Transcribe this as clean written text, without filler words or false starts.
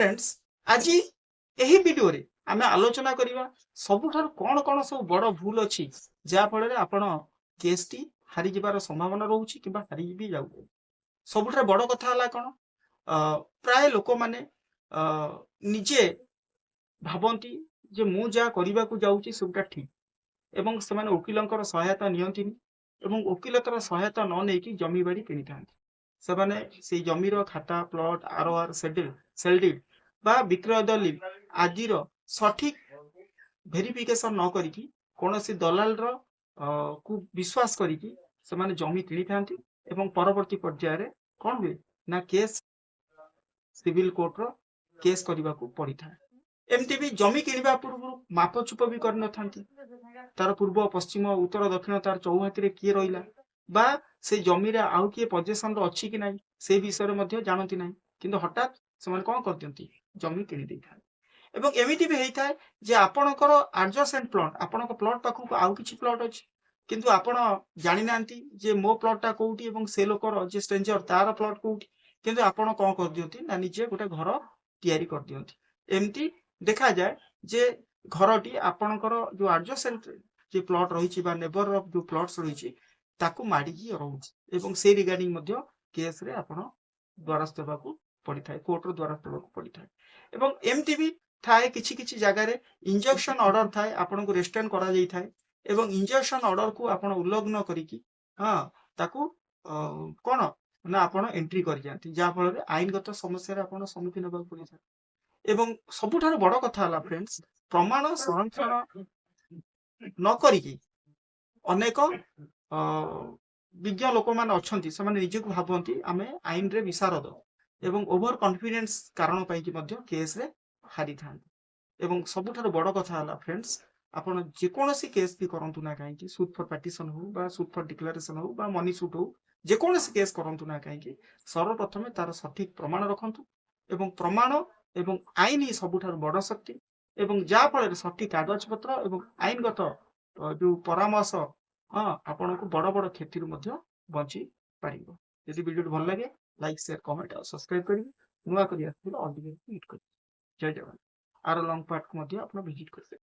friends आज यही video रे आमे आलोचना करिवा सबुठार कोन कोन सब बड़ भूल अछि जा फल रे आपण केस टी हारि जिबार संभावना रहउछि किबा हारि भी जाउ सबुठार बड़ कथा हला कोन प्राय लोक माने निजे भाबंती जे मु जा करिबा को जाउछि सबटा ठीक एवं सेमाने वकीलंकर सहायता नियंतिनी एवं वकीलतर सहायता न नेकी जमी बाड़ी किनि थांती सेमाने सेई जमीर खाता प्लॉट आरओआर सेलडीड बा विक्रय दलिल आदिर सठिक भेरिफिकेशन न करिकी कौनसी दलाल रो को विश्वास करिकी सेमाने जमी किनि थांती एवं परवर्ती पर्याय रे कोन हुए ना केस सिविल कोर्ट रो केस करबा को पड़ी था एमती भी जमी किनिबा पूर्व मापचुप भी कर न थांती तार पूर्व पश्चिम उत्तर दक्षिण तार चौहाती रे किए रहिला बा से जमी रे आउ किए पोजीशन रो अछि कि नै से विषय रे मध्ये जानती नै किंतु हठात सेमान कोन कर दियंती जमी किनि दै था एवं एमिति भी हेई थाए जे आपणकर एडजसेंट प्लॉट आपणक प्लॉट पाखु आउ किछि प्लॉट अछि किंतु आपण जानि नांती जे मो प्लॉट ता कोउठी एवं से लोकर जे स्ट्रेंजर तार प्लॉट कोउठी किंतु आपण कोन कर दियंती ना निजे गोटे घर तयारी कर दियंती एमिति देखा जाए जे घरटी आपणकर जो एडजसेंट जे प्लॉट रही बा नेबर रो जो प्लॉट्स रही ताकू माड़ी की रहउछि एवं से रिगार्डिंग मध्ये केस रे आपण द्वारस्थ हेबाकू पड़ी थाए कोर्ट रो द्वारस्थ हेबाकू पड़ी थाए एवं एमती भी थाए किछि किछि जगह रे इंजंक्शन ऑर्डर थाए आपण को रेस्ट्रेन करा जाई थाए एवं इंजंक्शन ऑर्डर को आपण उल्लंघन करिकी हां ताकू कोन ना आपण एंट्री कर जानती जा फल रे आईनगत समस्या रे आपण सम्मुखीन हेबाकू पड़ी थाए एवं सबुठार बड़ कथा हला फ्रेंड्स प्रमाण संरक्षण न करिकी अनेक विज्ञ लोक मान अच्छी से निजे को भावती आम आईन रे विशारद एवं ओवर कॉन्फिडेंस कारण पाई केस रे हारी था एवं सबुठार बड़ कथा हला फ्रेंड्स आपण जेकोसी केस भी करंतु ना कहीं सूट फॉर पार्टीशन हो बा सूट फॉर डिक्लेरेशन हो बा मनी सूट हो जेकोसी केस करंतु ना कहीं सर्वप्रथम तार सठिक प्रमाण रखंतु एवं प्रमाण एवं आईन ही सबुठार बड़ शक्ति एवं जा फल सठिक कागज पत्र एवं आईनगत जो परामर्श हाँ आपण को बड़ बड़ क्षति बची पार यदि वीडियो भल लगे लाइक शेयर कमेंट और सब्सक्राइब करेंगे नुआ कर जय जवान आर लंग पार्ट को विजिट कर